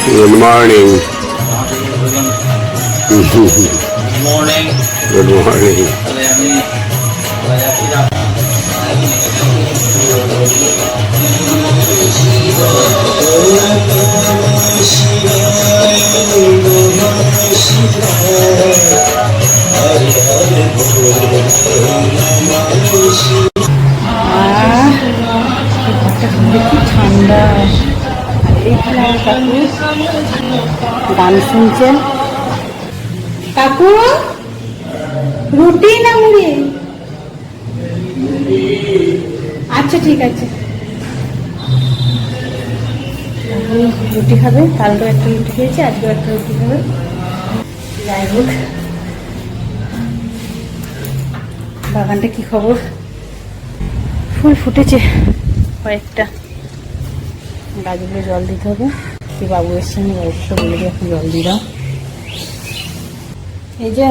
Good morning. morning. Good morning. কি ঠান্ডা। এইখানে আমার কাকু গান শুনছেন। কাকু রুটি না মুড়ি? আচ্ছা ঠিক আছে, রুটি খাবে। কালকে একটা রুটি খেয়েছে, আজকেও একটা রুটি খাবে। যাই হোক, বাগানটা কি খবর? ফুল ফুটেছে কয়েকটা, গাছগুলো জল দিতে হবে। কি বাবু এসছেন, বাবুকে বলে দিয়ে এখন জল দিয়ে দাও। এই যে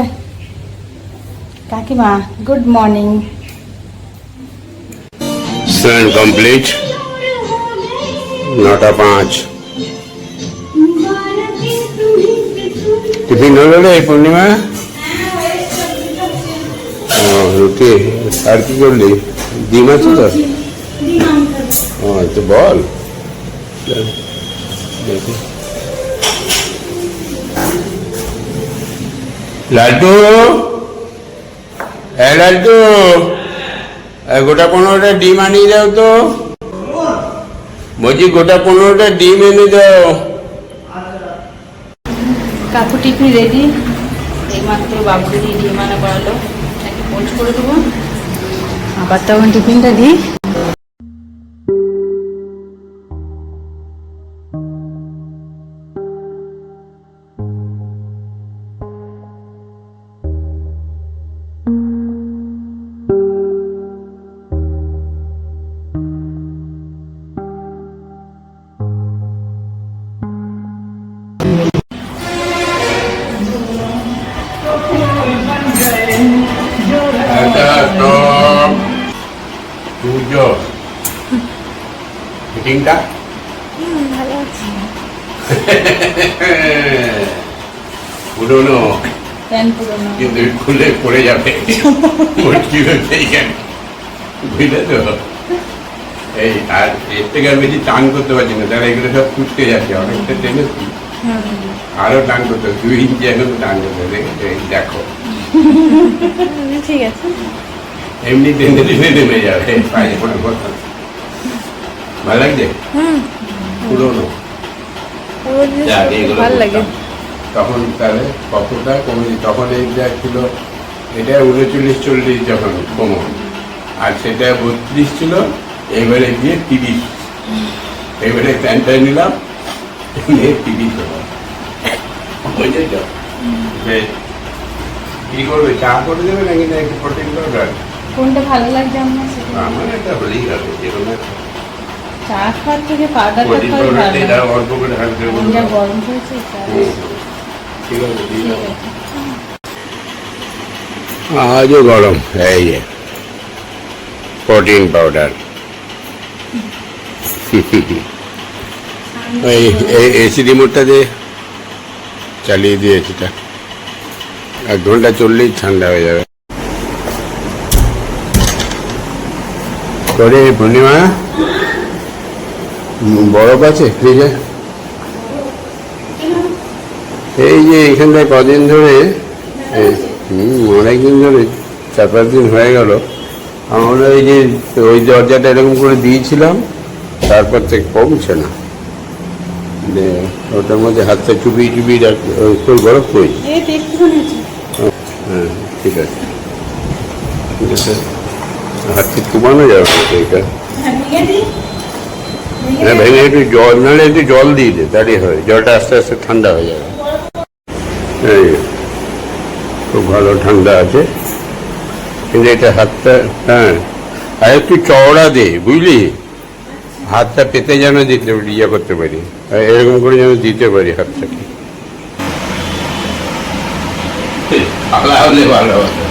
কাকিমা, good morning. Sun complete. 9:05. Tiffin হলো রে পূর্ণিমা? রুটি আর কি করলি? ডিম আছে তো? তো বল। লাড্ডু, লাড্ডু, গোটা 15টা ডিম আনিয়ে দাও তো। বলছি গোটা 15টা ডিম এনে দাও। কাকু টিফিন রেডি। এইমাত্র বাবুকে দিয়ে ডিম আনা করালো, তাকে পোস্ট করে দেবো। আবার তখন টিফিনটা দিই। পুজো ফিটিংটা ভালো আছে। পুরোনো প্যান্ট পুরোনো, কিন্তু খুলে পড়ে যাবে। বুঝলে তো? এই আর এর থেকে আর বেশি টান করতে পারছি না, তারা এগুলো সব ফুটকে যাচ্ছে। অনেকটা টেনেছি, আরো টান করতে হবে। 2 ইঞ্চি এখন টান করতে হবে। দেখো ঠিক আছে, এমনি টেনে টেনে নেমে যাবে। পায়ে কোনো কথা। ভালো লাগছে? পুরোনো ভালো লাগে। তখন তাহলে কতটা কমে? তখন এই যা ছিল, এটা 39-40 যখন কমন, আর সেটা 32 ছিল, এবারে গিয়ে 30। এবারে প্যান্টটা নিলাম, নিয়ে 30 হলো। বুঝলি তো? কি করবে, চা করে দেবে নাকি না একটু প্রোটিন পাউডার? কোনটা ভালো লাগছে আমার? আমার একটা হলেই হবে, যেরকম চা খাওয়ার থেকে পাউডারটা প্রোটিন খাওয়াই পাউডারটা ভালো। এটা অল্প করে হালকা করে যা গরম হয়েছে চা। ঠিক আছে, ঠিক আছে। আজও গরম। এই যে প্রোটিন পাউডার, এই এসি রিমোটটা দিয়ে চালিয়ে দিয়ে এসিটা 1 ঘন্টা চললেই ঠান্ডা হয়ে যাবে। করে পূর্ণিমা, বরফ আছে ফ্রিজে? এই যে এখানটায় কদিন ধরে, অনেকদিন ধরে, 4-5 দিন হয়ে গেল, আমরা এই যে ওই দরজাটা এরকম করে দিয়েছিলাম, তারপর থেকে কমছে না। ওটার মধ্যে হাতটা চুপিয়ে চুপিয়ে রাখতে তোর বরফ কই? হ্যাঁ ঠিক আছে, ঠিক আছে। হাতটি কমানো যাবে না এটা। হ্যাঁ ভেঙে একটু জল, নাহলে একটু জল দিয়ে দে, তাহলেই হয়। জলটা আস্তে আস্তে ঠান্ডা হয়ে যাবে। এই খুব ভালো ঠান্ডা আছে, কিন্তু এটা হাতটা, হ্যাঁ আর একটু চওড়া দে, বুঝলি? হাতটা পেতে যেন দিতে ইয়ে করতে পারি, এরকম করে যেন দিতে পারি হাতটাকে। থালা হলে ভালো হতো।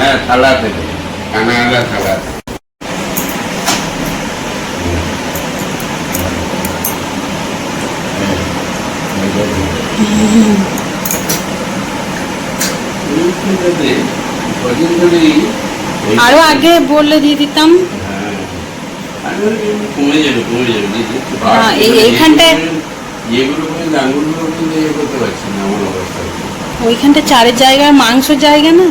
হ্যাঁ থালা থেকে, থালা আরো আগে বললে দিয়ে দিতাম। কমে যাবে হ্যাঁ, এইখানটায় আঙুলগুলো কিন্তু ইয়ে করতে পারছি না আমার অবস্থা। ওইখানটা চারের জায়গা আর মাংসের জায়গা না।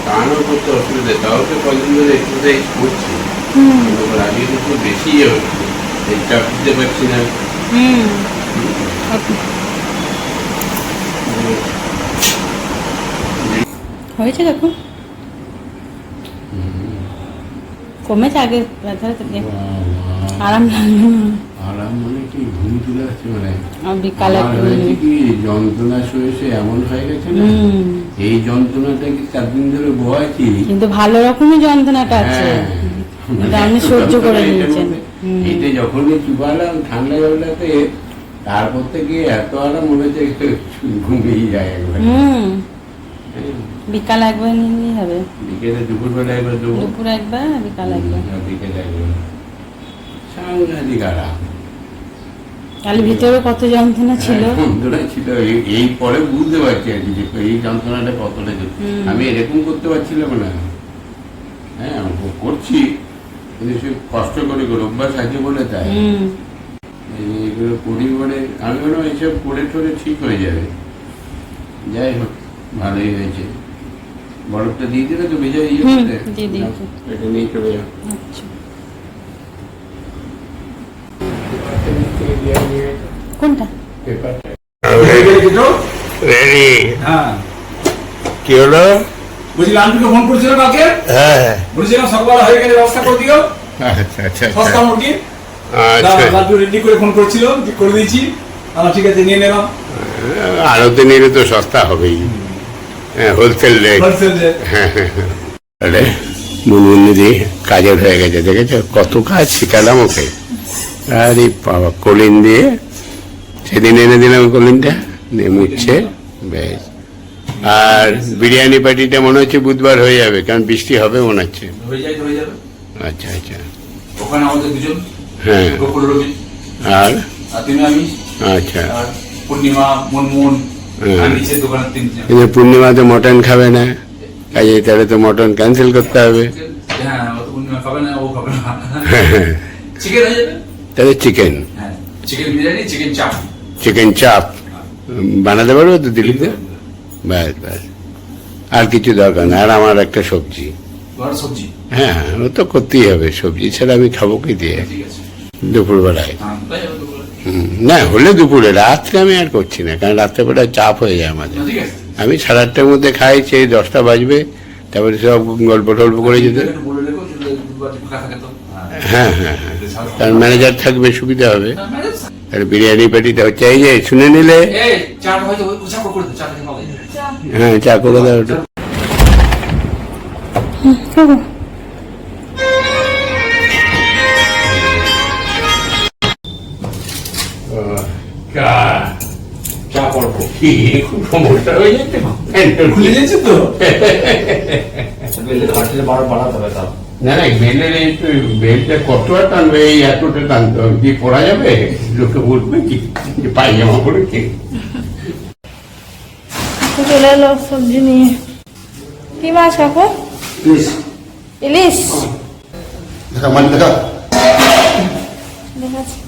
টানও করতে অসুবিধা, তাও তো কদিন ধরে এক্সারসাইজ করছি, আগে একটু বেশি হচ্ছে, এই চাপ দিতে পারছি না। হয়েছে দেখো, কমেছে আগে ব্যথা থেকে, আরাম লাগলো। আরাম মানে কি, ঘুম চলে আসছে মানে। বিকালে কি যন্ত্রণা সয়েছে এমন হয়ে গেছে না, এই যন্ত্রণাটা কি 4 দিন ধরে বয়াছি, কিন্তু ভালো রকমই যন্ত্রণাটা আছে, আপনি সহ্য করে নিয়েছেন। এটা যখনই চুপালাম ঠান্ডা জলটাতে, তারপর থেকে এত আরাম মনে হচ্ছে ঘুমিয়ে যায় একবার। বিকাল একবার নিলেই হবে, বিকেলে দুপুরবেলা একবার দেবো, দুপুর একবার বিকাল একবার, বিকেলে একবার, সাংঘাতিক আরাম। তাহলে ভিতরে কত যন্ত্রণা ছিল, যন্ত্রণা ছিল, এই পরে বুঝতে পারছি আর কি যে এই যন্ত্রণাটা কতটা। আমি এরকম করতে পারছিলাম না, হ্যাঁ করছি কিন্তু সে কষ্ট করে অভ্যাস আছে বলে তাই। এগুলো করি বলে আমি মনে হয় এইসব করে টোরে ঠিক হয়ে যাবে। যাই হোক, ভালোই হয়েছে। বরফটা দিয়ে দিলে তো ভেজা ইয়ে করতে, এটা নিয়ে চলে যাও। কোনটা রেডি? হ্যাঁ, কি হলো? বুঝলি লালটুকে ফোন করেছিল কালকে, হ্যাঁ বলেছিলাম সকালবেলা হয়ে গেলে ব্যবস্থা করে দিও। আচ্ছা আচ্ছা সস্তা মুরগি আচ্ছা, লালটু রেডি করে ফোন করেছিল, করে দিয়েছি। আমার ঠিক আছে, নিয়ে নিলাম। আড়তে নিলে তো সস্তা হবেই, হোলসেল রেট। Wholesale rate. আরে মুনমুন্দি কাজের হয়ে গেছে, দেখেছো কত কাজ শিখালাম ওকে। আরে বাবা, কলিন দিয়ে সেদিন এনে দিলাম, কলিনটা দিয়ে মুছছে বেশ। আর বিরিয়ানি পার্টিটা মনে হচ্ছে বুধবার হয়ে যাবে, কারণ বৃষ্টি হবে মনে হচ্ছে। হয়ে যাবে। আচ্ছা আচ্ছা, ওখানে আমাদের দুজন, হ্যাঁ। গোকুল রবি আর তুমি আমি, আচ্ছা, আর পূর্ণিমা, মুনমুন, হ্যাঁ। আর নিচে দোকানের 3জন। কিন্তু পূর্ণিমাতে মটন খাবে না, কাজে তাহলে তো মটন ক্যান্সেল করতে হবে। হ্যাঁ, ও তো পূর্ণিমা খাবে না, ও খাবে না। চিকেন হয়ে যাবে, তাহলে চিকেন, হ্যাঁ, চিকেন বিরিয়ানি, চিকেন চাপ। চিকেন চাপ বানাতে পারবো তো দিল্লিতে? ব্যাস ব্যাস, আর কিছু দরকার না। আর আমার একটা সবজি, সবজি, হ্যাঁ ও তো করতেই হবে, সবজি ছাড়া আমি খাবো কি দিয়ে ঠিক আছে। দুপুরবেলায়? হ্যাঁ, তাই হবে দুপুরে। না হলে দুপুরে, রাত্রে আমি আর করছি না, কারণ রাত্রেবেলায় চাপ হয়ে যায় আমাদের। ঠিক আছে, আমি 8:30টার মধ্যে খাই, সেই 10টা বাজবে, তারপরে সব গল্প টল্প করে যেতে। একটু বলে রেখো, যদি বুধবার ফাঁকা থাকে তো। হ্যাঁ হ্যাঁ হ্যাঁ, তার ম্যানেজার থাকবে, সুবিধা হবে। হ্যাঁ, আর বিরিয়ানি পার্টিটা হচ্ছে, এই যে শুনে নিলে। এই চাটা হয়তো চা করে দে, চা খেতে হবে। হ্যাঁ চা করে দাও ওটা। চা করবো, কি খুব সমস্যা হয়ে যাচ্ছে, খুলে যাচ্ছে তো। হাঁটলে বাড়াতে হবে তাও। না না, বেলের একটু বেলটা কত আর টানবে, এই এতটা টানতে হবে, কি পড়া যাবে? লোকে বলবে কি যে পায়জামা পড়েছে। চলে এলো সবজি নিয়ে। কি মাছ কাকু? ইলিশ। দেখাচ্ছি।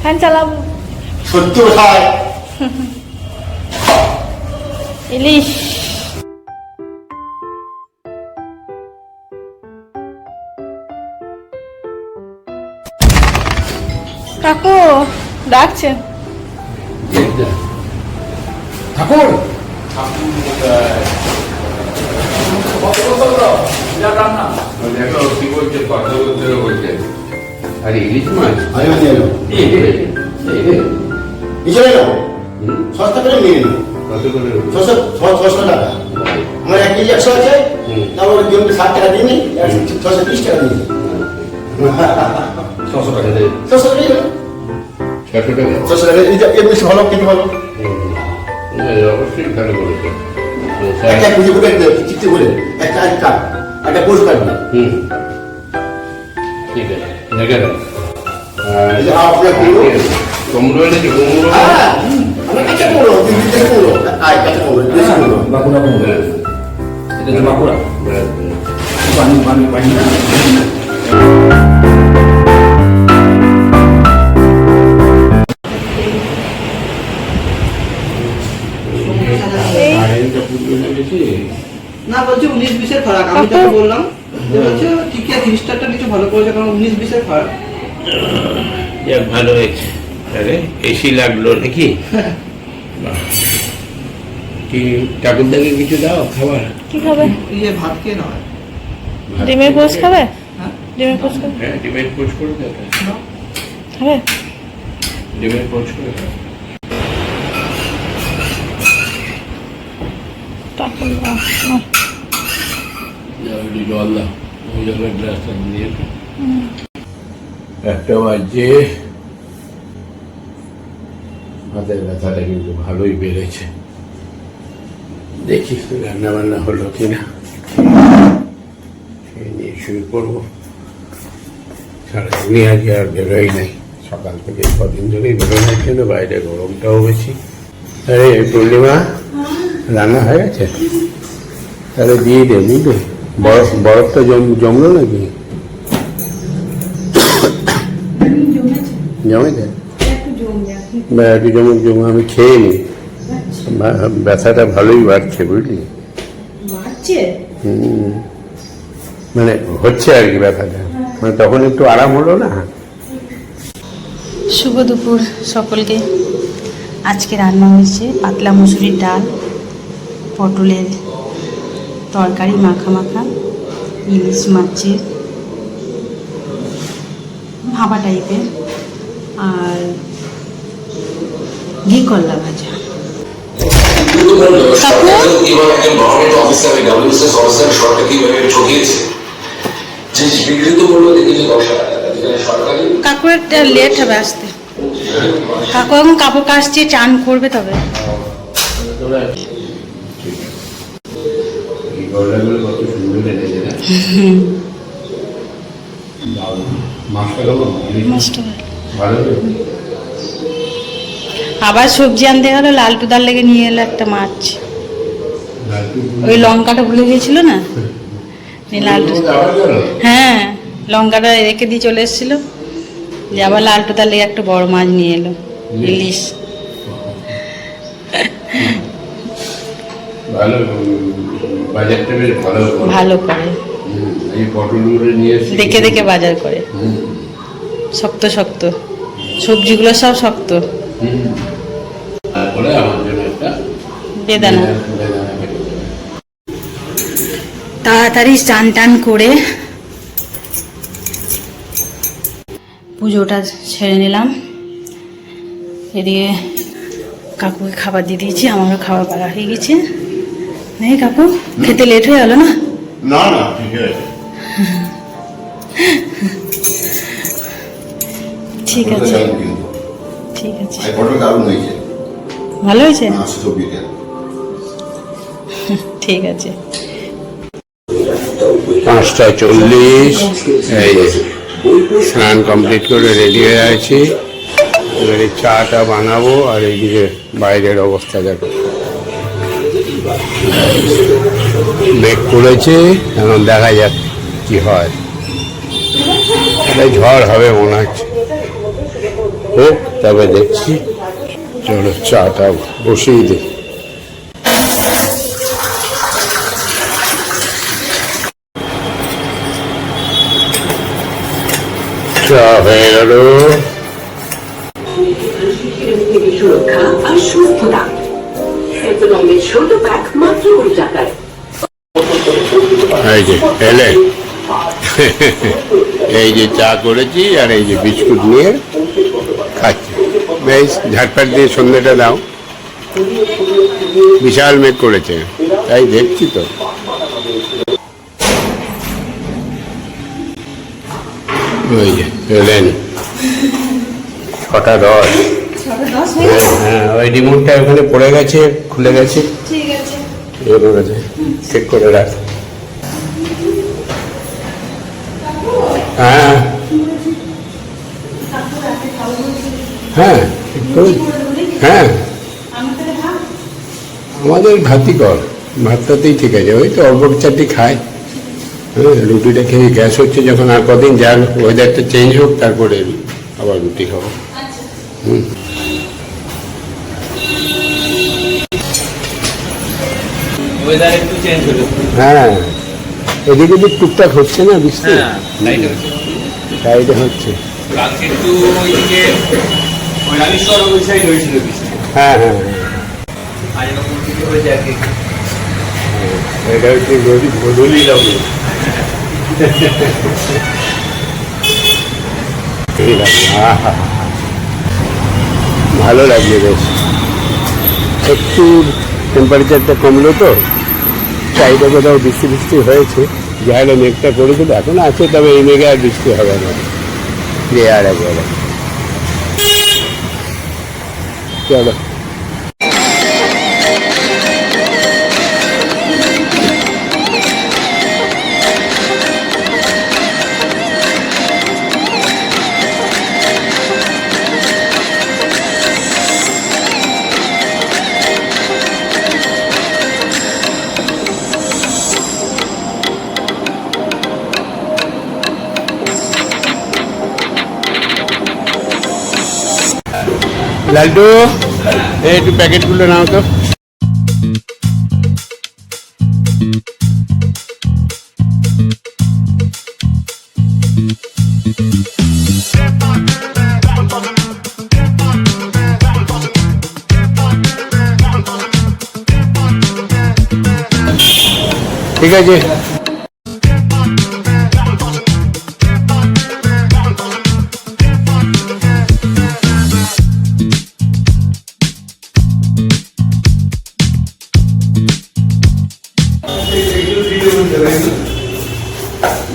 ফ্যান চালাবো। সত্যি কোথায়? ইলিশ। কাকু ডাকছে। ঠাকুর, দেখো কি বলছে, কথা বলতে বলছে। আরে ইলিশ মাছ সস্তা করে নিয়ে নিন, কত করে? 600 টাকা। আমার 1 কেজি 100 আছে, তারপর জমিতে 60 টাকা দিয়ে নিই, 630 টাকা দিয়ে নিই। 600 টাকা দেবে। 600 টাকা দিন। 600 টাকা? 600 টাকা এর বেশি ভালো, কিন্তু ভালো। অবশ্যই ভালো করেছে। একটা পুজো করে চিঠি বলে একটা পোস্ট কাটবে। ঠিক আছে। রেখে দাও। এই যে আপনার কুমড়ো। কুমড়ো এনেছি, কুমড়ো। হ্যাঁ, আমার কাছে কুমড়ো, দিদিতে কুমড়ো। আয়, কাছে কুমড়ো, দেশি কুমড়ো। বাঁকুড়া কুমড়ো। এটা হচ্ছে বাঁকুড়া। পানি পানি পানি না। না বলছি 19-20 ফারাক, আমি তোকে বললাম যে হচ্ছে ঠিক আছে 30টাটা কিছু ভালো করেছে, কারণ 19-20 ফারাক। যাক, ভালো হয়েছে। আরে এসি লাগলো নাকি? বাহ। কি ঠাকুরদাকে কিছু দাও খাবার? কি খাবে? ইয়ে ভাত খেয়ে নয়। ডিমের পোস্ট খাবে? হ্যাঁ? ডিমের পোস্ট খাবে? হ্যাঁ, ডিমের পোচ করে দাও। খাবে? ডিমের পোচ করে দাও। তারপর দাও। নাও। যাও, একটু জল দাও। ওই জলের গ্লাসটা দিয়ে দাও। একটা বাজে। হাতের ব্যথাটা কিন্তু ভালোই বেড়েছে। দেখি রান্না বান্না হলো কিনা, সেই নিয়ে শুয়ে পড়বো। সারাদিনই আজকে আর বেরোই নাই, সকাল থেকে কদিন ধরেই বেরোনোর জন্য বাইরে গরমটাও বেশি। আরে পূর্ণিমা, রান্না হয়ে গেছে? তাহলে দিয়ে দে, বুঝলি? বরফটা জমলো নাকি? জমেছে? একটু জমুক, আমি খেয়ে নি। ব্যথাটা ভালোই বাড়ছে, বুঝলি? মানে হচ্ছে আর কি ব্যথাটা, মানে তখন একটু আরাম হলো না। শুভ দুপুর সকলকে। আজকে রান্না হয়েছে পাতলা মুসুরির ডাল, পটলের তরকারি মাখা মাখা, ইলিশ মাছের ভাপা টাইপের, আর ঘি করলা ভাজা। কাকু একটা লেট হবে আসতে। কাকু এখন কাপড় কাচছে, চান করবে তবে। কত সুন্দর এনেছে না? মাছটা ভালো। আবার সবজি আনতে গেল, লালটুদার লেগে নিয়ে এলো একটা মাছ। ওই লঙ্কাটা ভুলে গিয়েছিল না, লালটু। হ্যাঁ, লঙ্কাটা রেখে দিয়ে চলে এসেছিল, যে আবার লালটুদার লেগে একটা বড় মাছ নিয়ে এলো, ইলিশ। ভালো, বাজারটা বেশ ভালো করে। এই পটলগুলো নিয়ে দেখে দেখে বাজার করে। শক্ত শক্ত সবজিগুলো, সব শক্ত। তারপরে আমার জন্য একটা বেদানা। তাড়াতাড়ি চান টান করে পুজোটা ছেড়ে নিলাম। এদিকে কাকুকে খাবার দিয়ে দিয়েছি, আমারও খাবার পাড়া হয়ে গেছে। নেই কাকু, খেতে লেট হয়ে গেল না? না না, ঠিক আছে। ঠিক আছে, ঠিক আছে। এই ফটো দারুণ হয়েছে। ভালো হয়েছে? ছবিটা ঠিক আছে। 5:40। এই স্নান কমপ্লিট করে রেডি হয়ে আছি। এবারে চাটা বানাবো, আর এইদিকে বাইরের অবস্থা দেখো, মেঘ করেছে। এখন দেখা যাক কি হয়। ঝড় হবে মনে হচ্ছে, হোক তবে দেখছি। চলো চাটা বসিয়ে দিই। চা হয়ে গেল। সুরক্ষা আর সুস্থতা ছোট ব্যাগ মাত্র 20 টাকায়। এই যে এলে, এই যে চা করেছি আর এই যে বিস্কুট নিয়ে খাচ্ছি। বেশ ঝাটপাট দিয়ে সন্ধ্যেটা দাও। বিশাল মেঘ করেছে, তাই দেখছি তো। ওই যে এলেন 6:10। হ্যাঁ, ওই রিমোটটা ওখানে পড়ে গেছে, খুলে গেছে। ঠিক আছে, চেক করে রাখ। হ্যাঁ হ্যাঁ একটু, হ্যাঁ আমাদের ভাতই কর, ভাতটাতেই ঠিক আছে, ওই তো অল্প চারটি খায়। হ্যাঁ রুটিটা খেয়ে গ্যাস হচ্ছে যখন, আর কদিন যান ওয়েদারটা চেঞ্জ হোক তারপরে আবার রুটি খাবো। ওয়েদার একটু চেঞ্জ হলো। হ্যাঁ এদিকে যে টুকটাক হচ্ছে না বৃষ্টি, হ্যাঁ লাইট হচ্ছে। সাইডে হচ্ছে। কালকে একটু ওইদিকে ওই রানীশ্বর ওই সাইড হয়েছিল বৃষ্টি। হ্যাঁ হ্যাঁ আজ এরকম কিছু হয়েছে আর কি। এটা হচ্ছে গধূলি লাগবে। ভালো লাগবে বেশ, একটু টেম্পারেচারটা কমলো তো, সাইডে কোথাও বৃষ্টি বৃষ্টি হয়েছে, যা হলো মেঘটা করেছিল, এখন আছে, তবে এই মেঘে আর বৃষ্টি হবে না, যে আর একবারে। চলো লাল্টু, এই একটু প্যাকেটগুলো নাও তো। ঠিক আছে,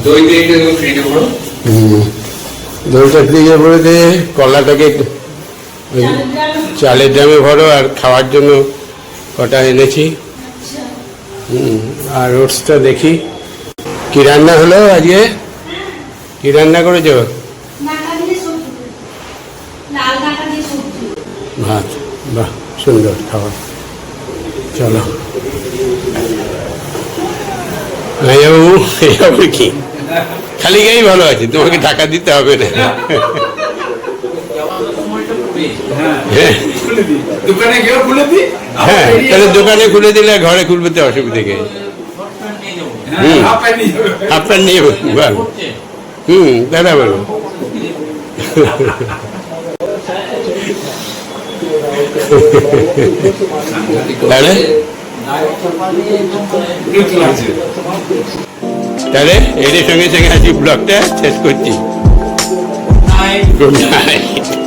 দই দিয়ে একটু ফ্রিজে ভরো। দইটা ফ্রিজে ভরে দিয়ে কলাটাকে ওই চালের ড্রামে ভরো, আর খাওয়ার জন্য কটা এনেছি। আর ওটসটা দেখি কি রান্না হলো আজকে, কি রান্না করেছো? ভাত, বাহ সুন্দর খাবার। চলো এইভাবে কি খালি গাই ভালো আছে, তোমাকে টাকা দিতে হবে না। হ্যাঁ দোকানে গিয়ে খুলে দি। হ্যাঁ তাহলে দোকানে খুলে দিলে ঘরে খুলবে তো অসুবিধে কি? হাফ প্যান্ট নিয়ে যাবে। হাফ প্যান্ট নিয়ে বল, দাদা বলো। তাহলে তাহলে এদের সঙ্গে সঙ্গে আছি ব্লগটা শেষ করছি। Good night.